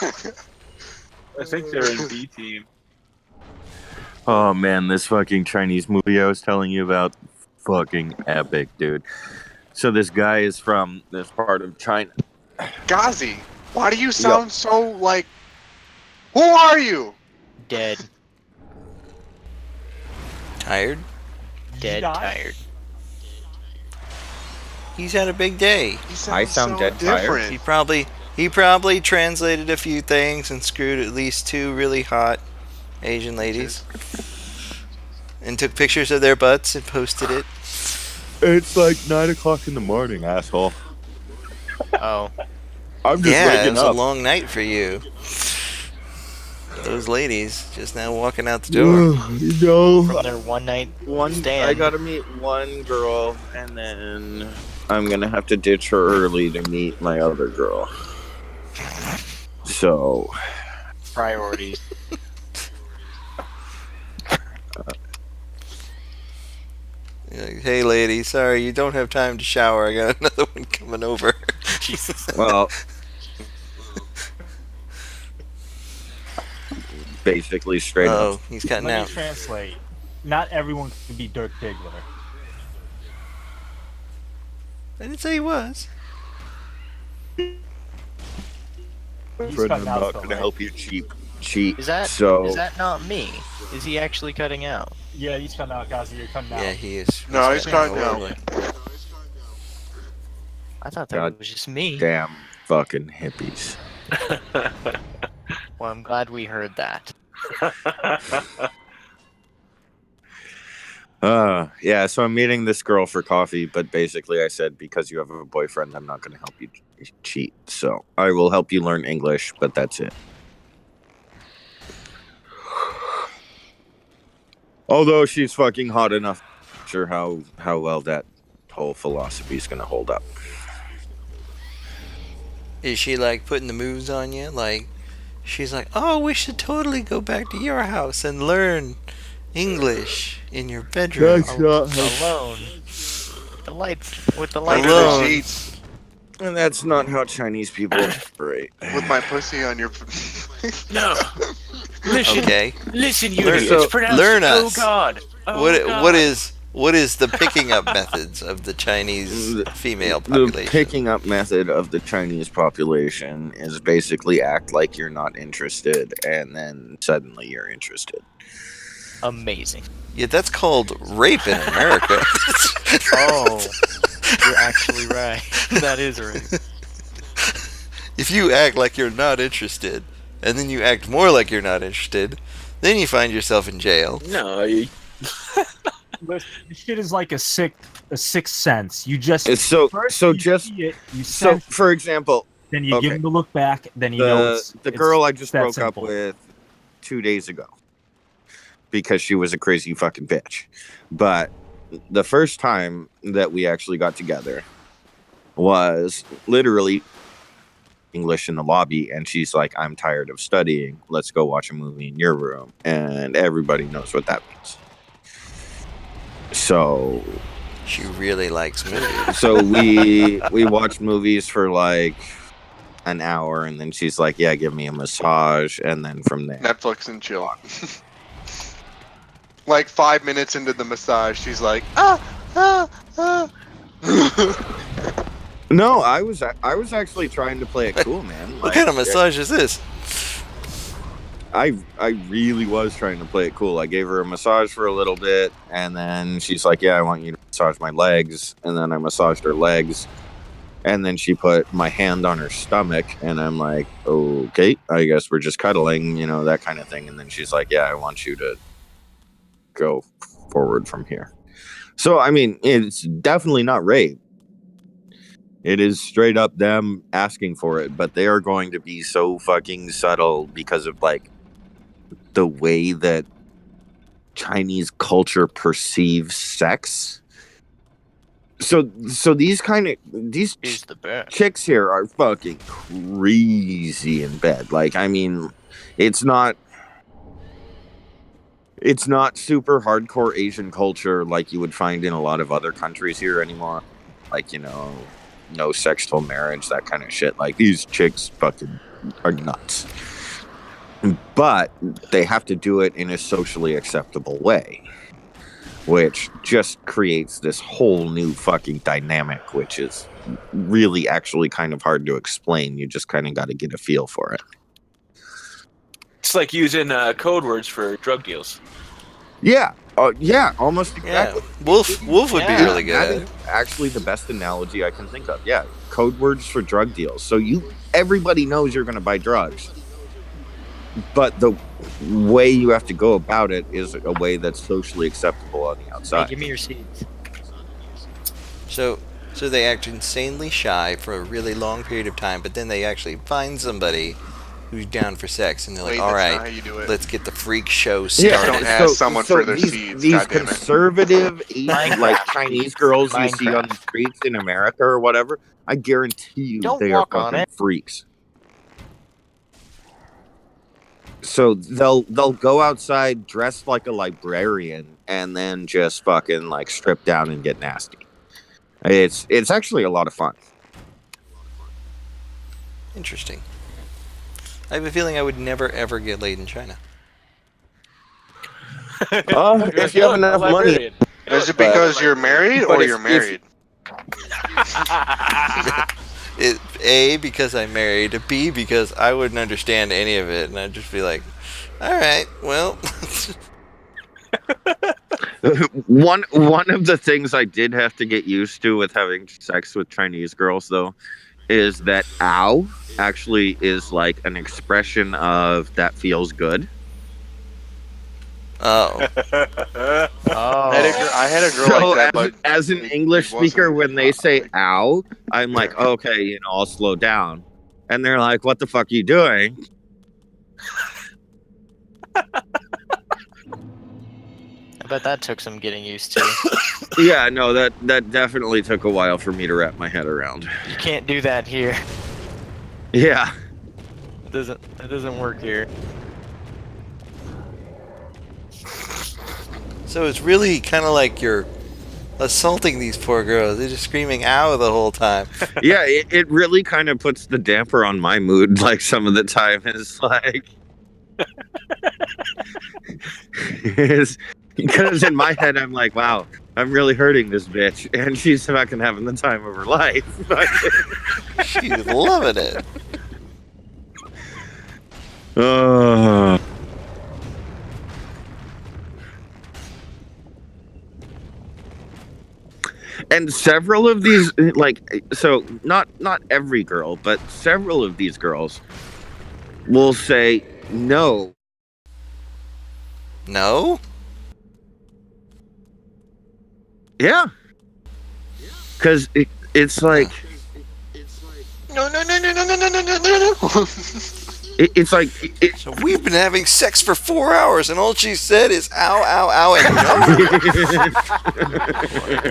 I think they're in B team. Oh man, this fucking Chinese movie I was telling you about, fucking epic, dude. So this guy is from this part of China. Ghazi, why do you sound so like? Who are you? Dead. Tired? Dead Not- tired. He's had a big day. He sounds I sound so dead tired. different. He probably translated a few things and screwed at least 2 really hot Asian ladies. And took pictures of their butts and posted it. It's like 9 o'clock in the morning, asshole. Oh. I'm just Yeah, it waking was up. a long night for you. Those ladies just now walking out the door. From their one night I stand. gotta meet one girl, and then I'm gonna have to ditch her early to meet my other girl. So, Priorities. Like, hey lady, sorry, you don't have time to shower. I got another one coming over. Jesus. well, basically straight up. Oh, he's cutting Let me out. translate. Not everyone can be Dirk Diggler. I didn't say he was. He's Friend, cutting I'm out not though, gonna right? help you cheat. Is that so? not me? Is he actually cutting out? Yeah, he's cutting out, Ghazi. You're cutting out. Yeah, he is. No, he's cutting out. horribly. I thought that God was just me. Damn fucking hippies. Well, I'm glad we heard that. Yeah, so I'm meeting this girl for coffee, but basically I said, because you have a boyfriend, I'm not going to help you cheat. So I will help you learn English, but that's it. Although she's fucking hot enough, I'm sure how well that whole philosophy is going to hold up. Is she like putting the moves on you? Like, she's like, oh, we should totally go back to your house and learn English in your bedroom. Alone. The light with the light. Under the Alone. sheets And that's not how Chinese people operate. with my pussy on your. No. Listen, Okay. listen, you Learn- idiots. so, It's pronounced learn oh us. God. Oh What God. is the picking up methods of the Chinese female The population? picking up method of the Chinese population is basically act like you're not interested, and then suddenly you're interested. Amazing. Yeah, that's called rape in America. Oh, you're actually right. That is right. If you act like you're not interested, and then you act more like you're not interested, then you find yourself in jail. No, Listen, this shit is like a sixth sense. You just It's so first so you just see it, you so sense, for example, then you give okay. him the look back, then you know it's the it's girl I just that broke simple. up with 2 days ago because she was a crazy fucking bitch. But the first time that we actually got together was literally English in the lobby, and she's like, I'm tired of studying. Let's go watch a movie in your room. And everybody knows what that means. So She really likes movies. so we watched movies for like an hour, and then she's like, yeah, give me a massage, and then from there Netflix and chill. Like 5 minutes into the massage, she's like, ah. no, I was actually trying to play it cool, man. What Like, kind of massage is this? I really was trying to play it cool. I gave her a massage for a little bit, and then she's like, yeah, I want you to massage my legs. And then I massaged her legs, and then she put my hand on her stomach, and I'm like, okay, I guess we're just cuddling, you know, that kind of thing. And then she's like, yeah, I want you to go forward from here. So, I mean, it's definitely not rape. It is straight up them asking for it, but they are going to be so fucking subtle because of like the way that Chinese culture perceives sex. So these He's the best. chicks here are fucking crazy in bed. Like, I mean, it's not super hardcore Asian culture like you would find in a lot of other countries here anymore. Like, you know, no sex till marriage, that kind of shit. Like, these chicks fucking are nuts. But they have to do it in a socially acceptable way, which just creates this whole new fucking dynamic, which is really actually kind of hard to explain. You just kind of got to get a feel for it. It's like using code words for drug deals. Yeah, yeah, almost exactly. Yeah. Wolf would be Yeah. really That good. is actually the best analogy I can think of. Yeah, code words for drug deals. So everybody knows you're going to buy drugs, but the way you have to go about it is a way that's socially acceptable on the Hey, outside. give me your seeds. So they act insanely shy for a really long period of time, but then they actually find somebody who's down for sex, and they're like, Wait, all that's not right, how you do it. let's get the freak show Yeah, started. Don't ask someone for their these, seeds, These goddammit. conservative, Minecraft. like Chinese girls you see on the Minecraft. streets in America or whatever, I guarantee you Don't they are walk on fucking it. freaks. So they'll go outside dressed like a librarian and then just fucking like strip down and get nasty. It's actually a lot of fun. Interesting. I have a feeling I would never ever get laid in China. If you have enough money. Is it because you're married but or if- you're married? A, because I'm married. B, because I wouldn't understand any of it, and I'd just be like, all right, well. One of the things I did have to get used to with having sex with Chinese girls, though, is that "ow" actually is like an expression of that feels good. Oh. Oh. I had a girl So like that, but as an it English wasn't speaker, when they like- say "ow," I'm like, okay, I'll slow down, and they're like, "What the fuck are you doing?" I bet that took some getting used to. Yeah, no, that definitely took a while for me to wrap my head around. You can't do that here. Yeah. That doesn't work here. So it's really kind of like you're assaulting these poor girls. They're just screaming "ow" the whole time. Yeah, it really kind of puts the damper on my mood, like some of the time. Is like, because in my head I'm like, wow, I'm really hurting this bitch, and she's fucking having the time of her life. She's loving it. And several of these, like, so not every girl, but several of these girls will say no. No? Yeah. Because it's like, No. it's like, So we've been having sex for 4 hours, and all she said is "ow, ow, ow," and no.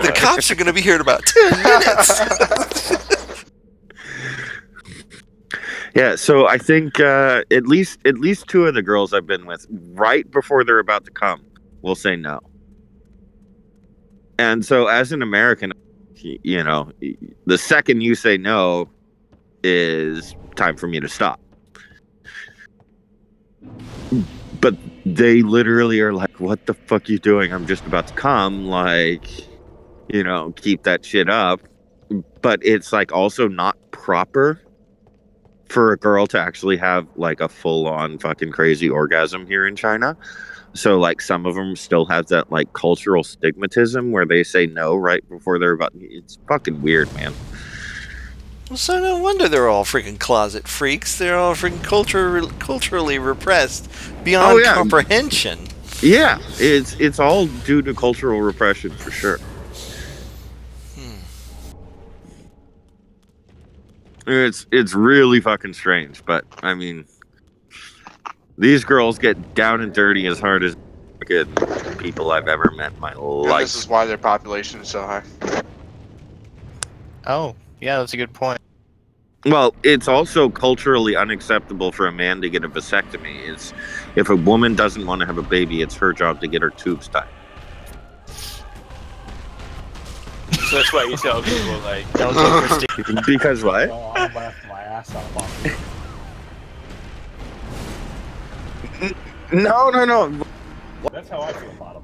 The cops are going to be here in about 10 minutes. yeah, so I think at least two of the girls I've been with, right before they're about to come, will say no. And so as an American, the second you say no is time for me to stop. But they literally are like, what the fuck are you doing? I'm just about to come. Like, keep that shit up. But it's like also not proper for a girl to actually have like a full-on fucking crazy orgasm here in China. So like some of them still have that like cultural stigmatism where they say no right before they're about. It's fucking weird, man. Well, so no wonder they're all freaking closet freaks. They're all freaking culturally repressed beyond comprehension. Yeah, it's all due to cultural repression for sure. It's really fucking strange, but I mean, these girls get down and dirty as hard as fucking people I've ever met in my And life. this is why their population is so high. Oh, yeah, that's a good point. Well, it's also culturally unacceptable for a man to get a vasectomy. It's if a woman doesn't want to have a baby, it's her job to get her tubes tied. So that's why you tell people like, That was interesting. Because what? Oh, I'll laugh my ass off. No. That's how I feel about him.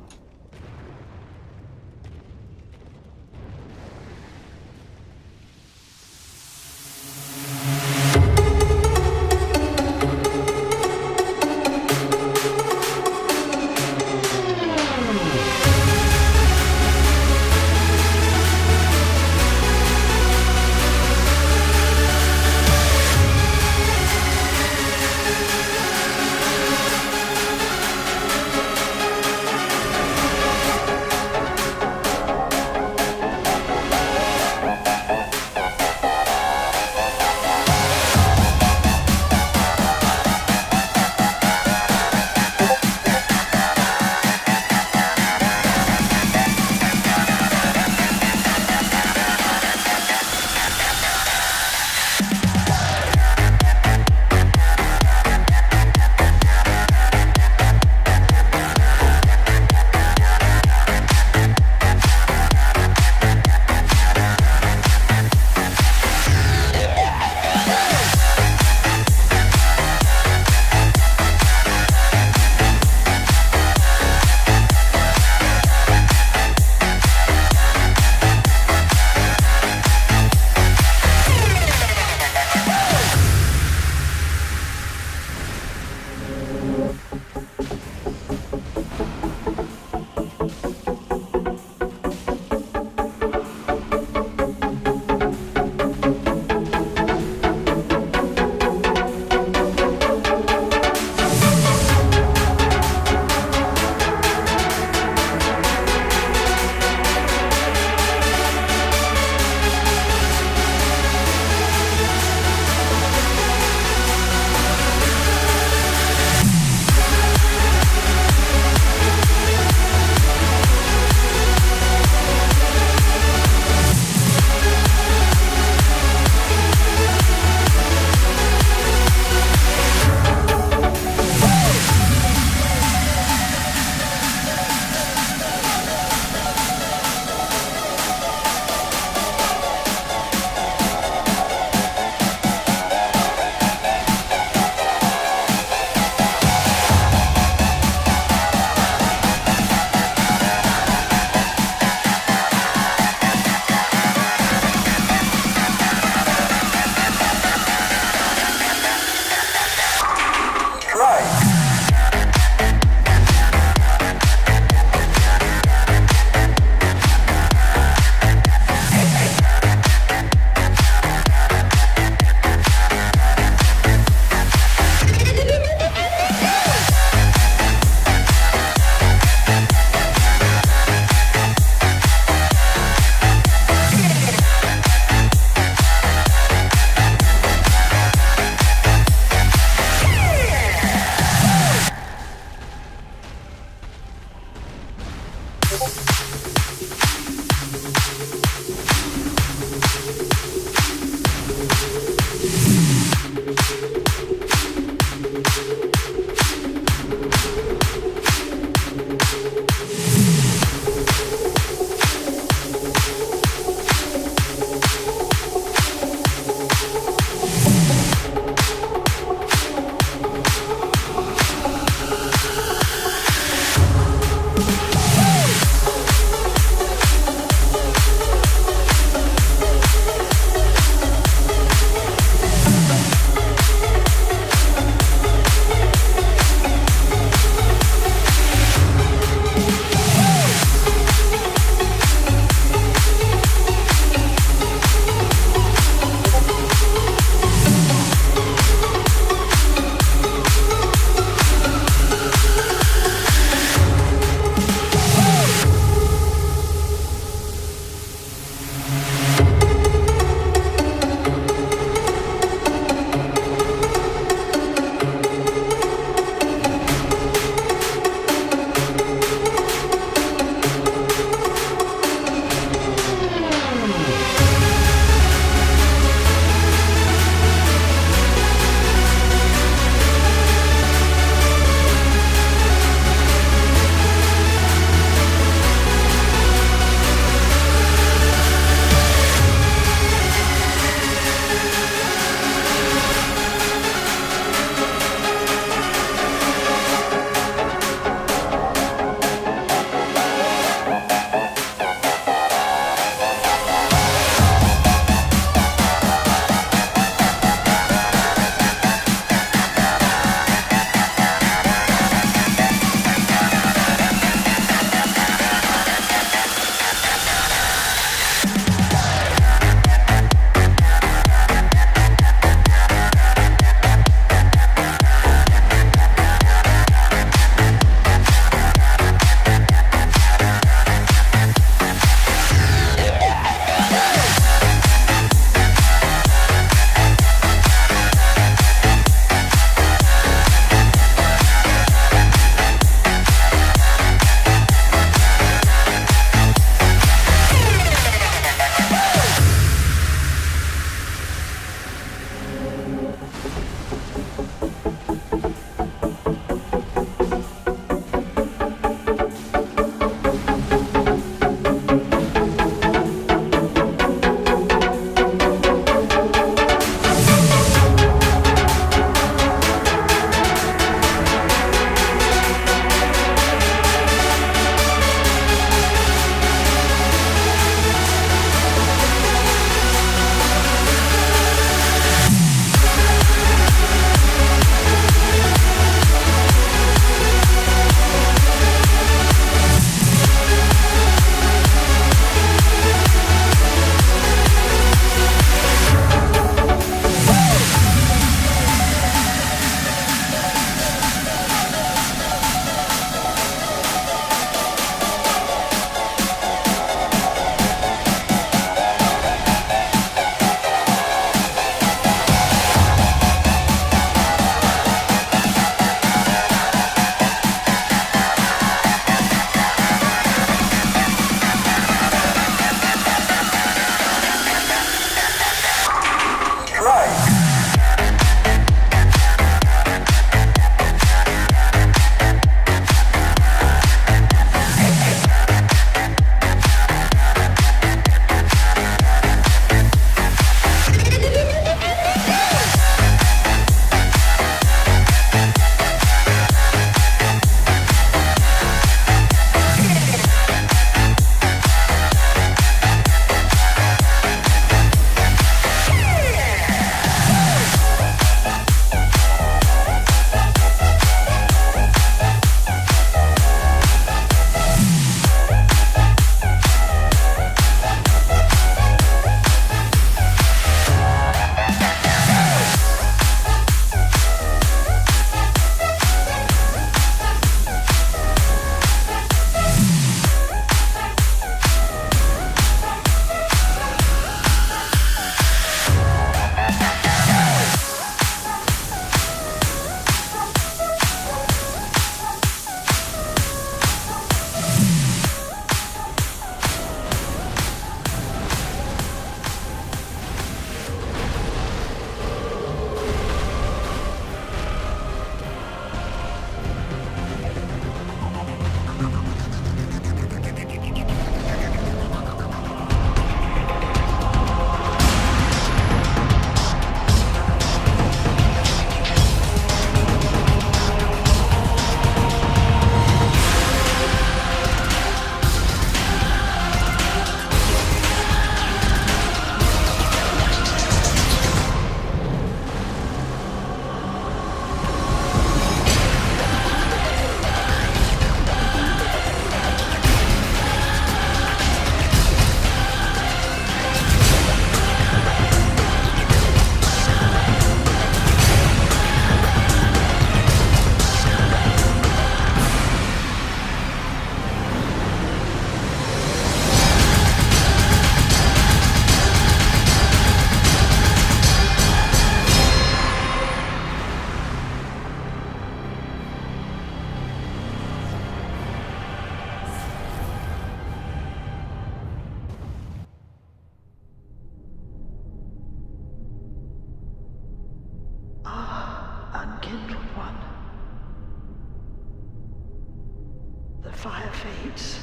fades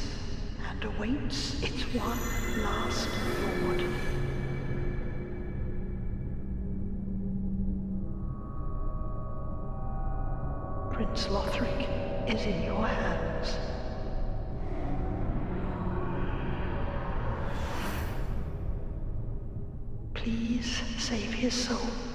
and awaits its one last lord. Prince Lothric is in your hands. Please save his soul.